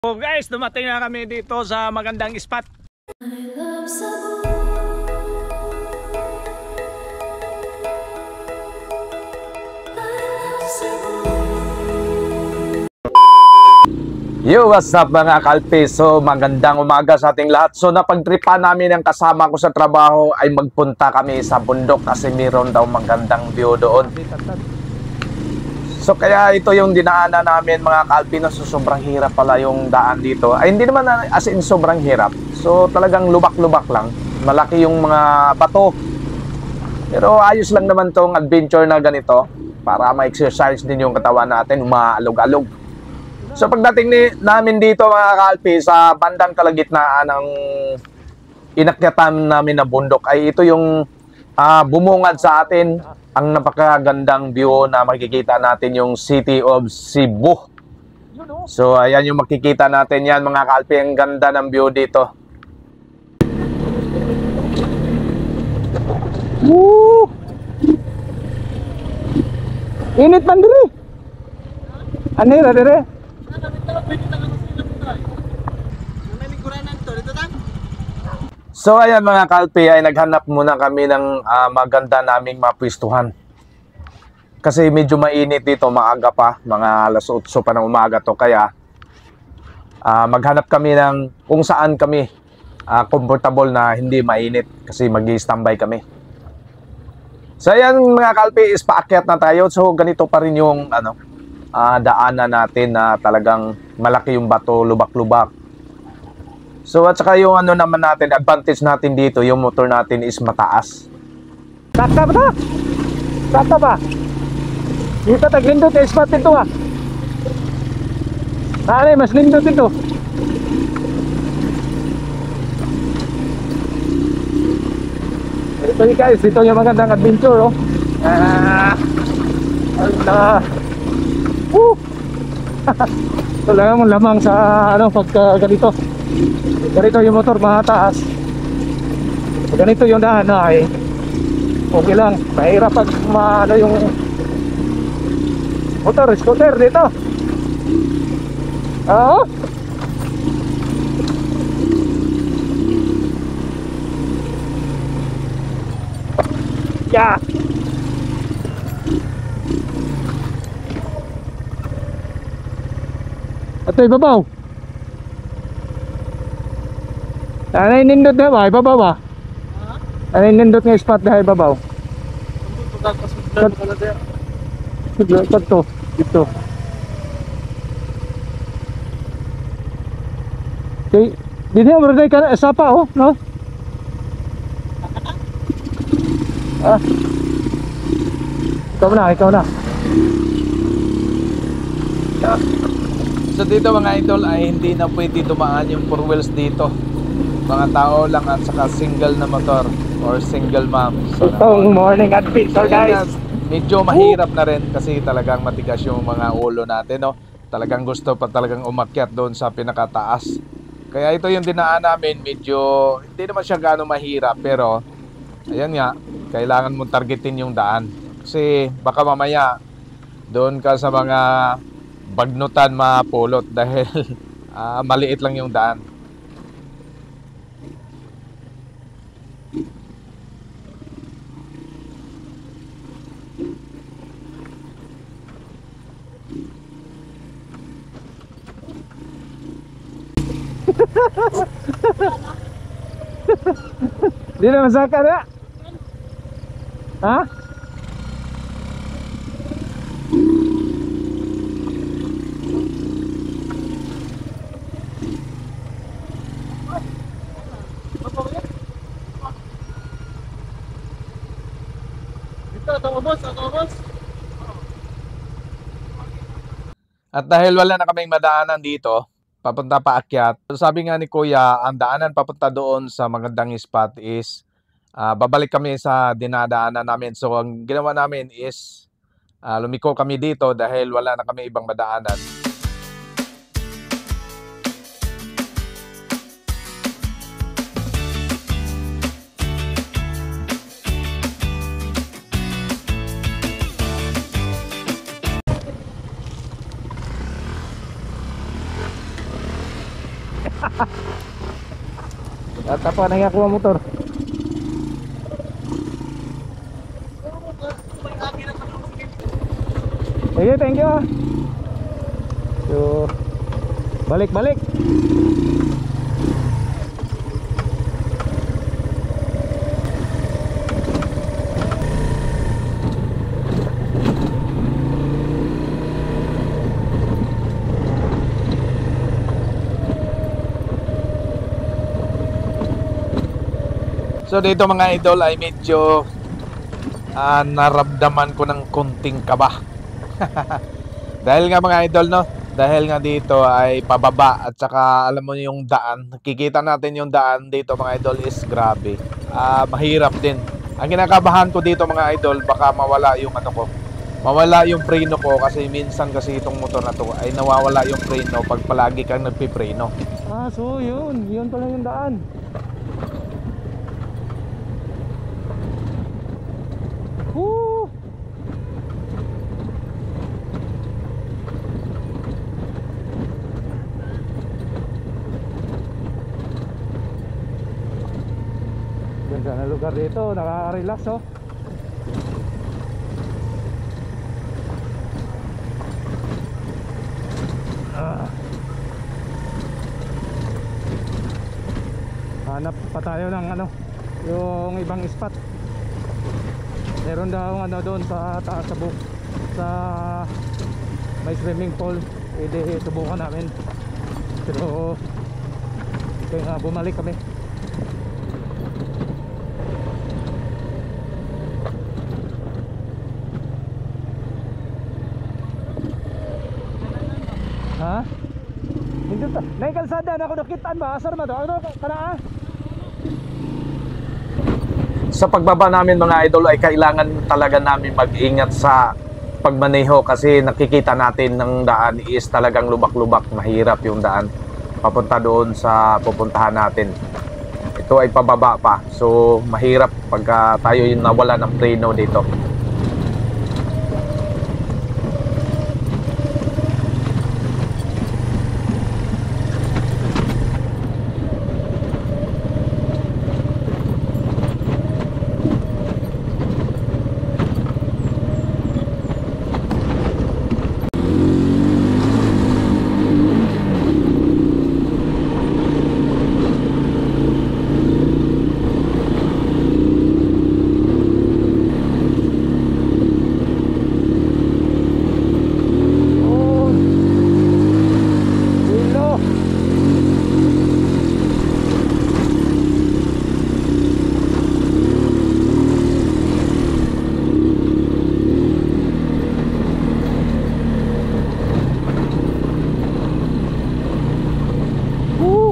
So guys, dumating na kami dito sa magandang spot. Yo, what's up mga kalpi? So magandang umaga sa ating lahat. So napagtripan namin ang kasama ko sa trabaho ay magpunta kami sa bundok kasi mayroon daw magandang view doon. So kaya ito yung dinaanan namin mga kalpi, no? So sobrang hirap pala yung daan dito. Ay hindi naman as in sobrang hirap. So talagang lubak-lubak lang. Malaki yung mga bato. Pero ayos lang naman tong adventure na ganito para ma-exercise din yung katawan natin, umaalog-alog. So pagdating namin dito mga kalpi sa bandang kalagitnaan ng inakyatan namin na bundok ay ito yung bumungad sa atin ang napakagandang view na makikita natin yung City of Cebu. So ayan yung makikita natin yan mga kalpi, ang ganda ng view dito. Woo! Init man diri. Ano yun diri? So ayan mga kalpi, ay naghanap muna kami ng maganda naming mapwistuhan. Kasi medyo mainit dito, maaga pa, mga alas 8 pa ng umaga to. Kaya maghanap kami ng kung saan kami comfortable na hindi mainit kasi mag-i-standby kami. So ayan mga kalpi, is paakyat na tayo. So ganito pa rin yung daanan natin na talagang malaki yung bato, lubak-lubak. So at saka yung naman natin, advantage natin dito, yung motor natin is mataas. Sakta ba? Sakta ba? Dito taglindot yung spot dito ha. Nalay, mas lindot dito. Ito yung guys, ito yung magandang adventure oh. Ito lang lamang sa pagka ganito. Ganito yung motor mataas. Ganito yung daan ay okay lang. Mahirap pag yung motor, scooter dito. Oo. Yeah. Ito ibabaw. Anay nindot na ba? Ibabaw ba? Anay nindot nga spot na ibabaw. Ito. Ito. Okay. Dito yung beraday ka na. Sapa oh. No? Ikaw na. So dito mga idol ay hindi na pwede dumaan yung 4 wheels dito. Mga tao lang at saka single na motor or single mom. So, itong morning adventure guys, medyo mahirap na rin kasi talagang matigas yung mga ulo natin, no? Talagang gusto pa talagang umakyat doon sa pinakataas. Kaya ito yung dinaan namin, medyo hindi naman siya gaano mahirap, pero ayan nga, kailangan mong targetin yung daan kasi baka mamaya doon ka sa mga bagnutan mapulot dahil maliit lang yung daan. di na masaka na. Ha? At dahil wala na kaming madaanan dito, papunta paakyat. So sabi nga ni Kuya, ang daanan papunta doon sa magandang spot is babalik kami sa dinadaanan namin. So ang ginawa namin is lumiko kami dito dahil wala na kami ibang madaanan. At apa na nga kuha motor. Sige, thank you. So, balik-balik. So dito mga idol ay medyo naramdaman ko ng konting kaba. Dahil nga mga idol, no, dahil nga dito ay pababa at saka alam mo yung daan, nakikita natin yung daan dito mga idol is grabe. Mahirap din. Ang kinakabahan ko dito mga idol, baka mawala yung ano ko, mawala yung preno ko kasi minsan kasi itong motor na to ay nawawala yung preno pag palagi kang nagpipreno. So yun pala yung daan. Woo! Ganda na lugar dito, nakaka-relax oh. Hanap pa tayo ng ano, yung ibang spot. Meron daw ano doon sa taas sa book, sa may swimming pool, pwede subukan namin. Pero kaya bumalik kami. Ha? Hindi ta. Nay kalsada na ako nakitaan ba? Asar ma to? Ano kana? Sa pagbaba namin mga idol ay kailangan talaga namin mag-ingat sa pagmaneho kasi nakikita natin ng daan is talagang lubak-lubak, mahirap yung daan papunta doon sa pupuntahan natin. Ito ay pababa pa, so mahirap pagka tayo yung nawala ng preno dito.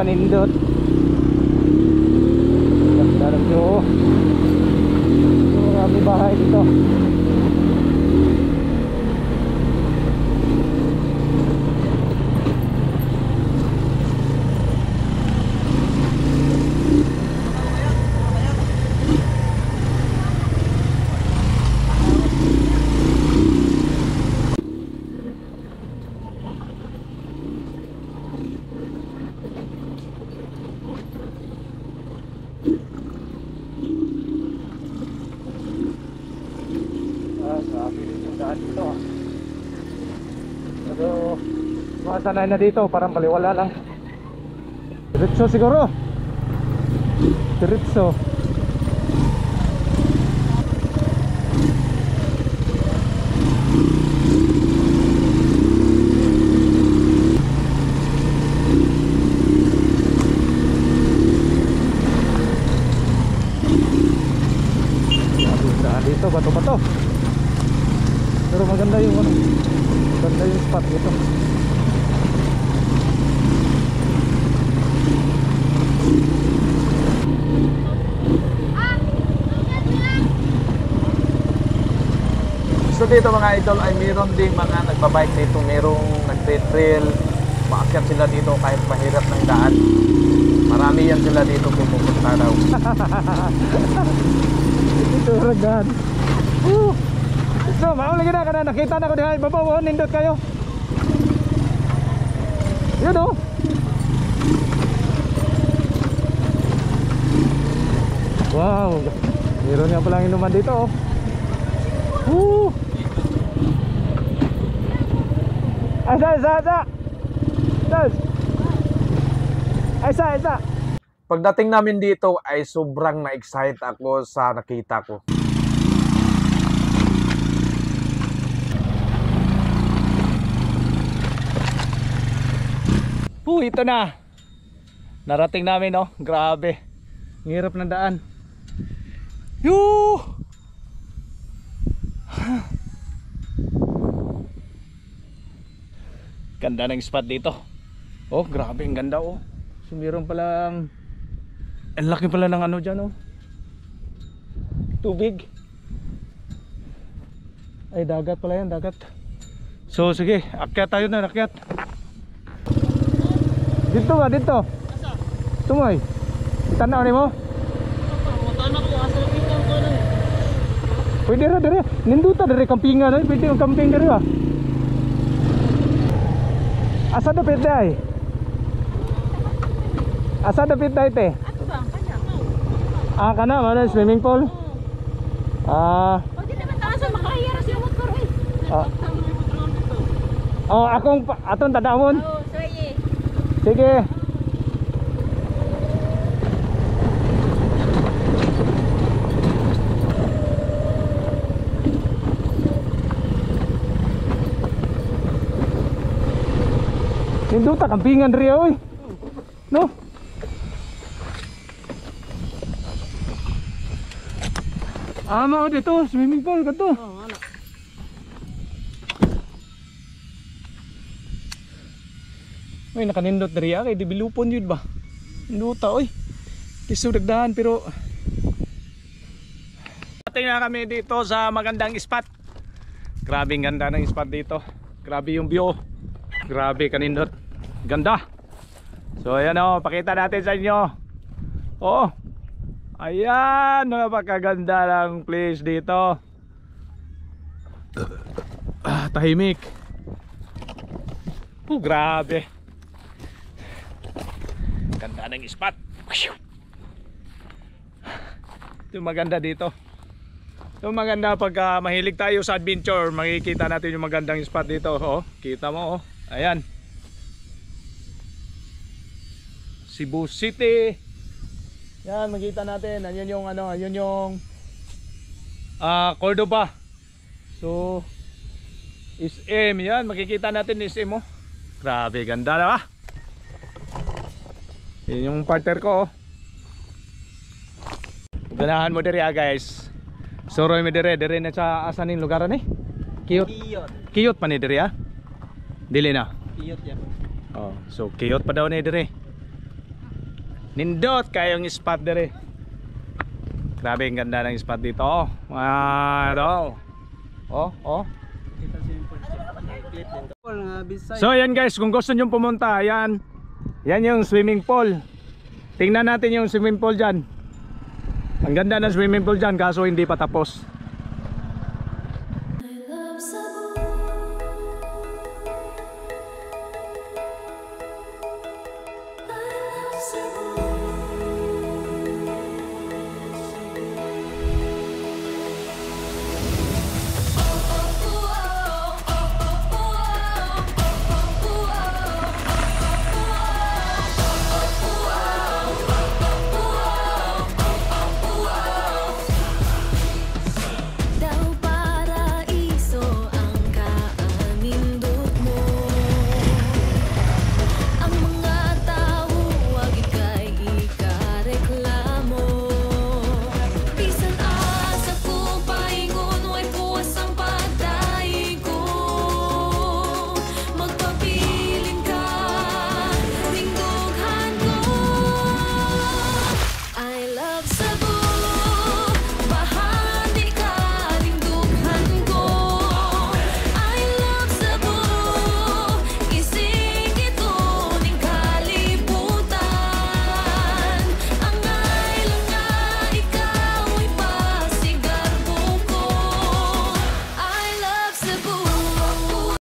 Kanindot. Dalam jo. Marami bahay dito. Pero masanay na dito, parang baliwala lang. Diretso siguro. Diretso. Dito bato-bato. Pero maganda yung ano, maganda yung spot dito. So dito mga idol ay mayroon din mga nagbabike dito, mayroong nagte-trail, maakyat sila dito kahit mahirap ng daan. Marami yan sila dito pupunta daw. Ito ragan. So, mao lagi na kana nakita na ko diha ibabaw nindot kayo. Yun oh. Wow, meron nga palang inuman dito, oh. Woo! Isa. Isa. Pagdating namin dito ay sobrang na-excite ako sa nakita ko. Ito na. Narating namin, oh. Grabe. Ang hirap ng daan. Yoo! Ganda ng spot dito. Oh, grabe, ang ganda, oh. So, meron palang ang laki pala ng ano dyan, oh. Tubig. Ay, dagat pala yan, dagat. So, sige, akyat tayo na, akyat. Dito ba, dito? Tumoy. Tanaw ni mo? Pwede ra dire. Ninduta dire kampingan, ay pwede yung camping dire ba? Asa dapat day? Asa dapat day te? Ato bang kanya? Ah, kana mana swimming pool? Ah. O di naman taas makahira siya motor eh. Ah. Oh, akong atong tadawon. Oh, sige. Sige. Ninduta kampingan rin oy. No? Ama dito, swimming pool ka to. Oh, ano? Uy, nakanindot na rin kay di bilupon yun ba? Ninduta oy. Kiso dagdahan pero ating na kami dito sa magandang spot. Grabe ang ganda ng spot dito. Grabe yung view. Grabe kanindot. Ganda. So ayan o, pakita natin sa inyo. Oh. Ayan, napakaganda ng place dito. Tahimik. Grabe. Ganda ng spot. Ito maganda dito. Ito maganda pagka mahilig tayo sa adventure, makikita natin yung magandang spot dito. Oh, kita mo oh. Ayan. Cebu City. Yan, makita natin. Ayun yung ano, ayun yung Cordoba. So SM, yan, makikita natin SM oh. Grabe, ganda na ba? Yan yung partner ko oh. Ganahan mo diri guys. Soroy mo diri na sa asaning lugaran eh. Kiyot pa ni diri ah. Dili na. Kiyot yan. Oh, so kiyot pa daw ni diri. Nindot kayong spot diri. Grabe ang ganda ng spot dito. Oh, oh. So ayan guys, kung gusto nyo pumunta, ayan. Yan yung swimming pool. Tingnan natin yung swimming pool dyan. Ang ganda ng swimming pool dyan, kaso hindi pa tapos. Cebu.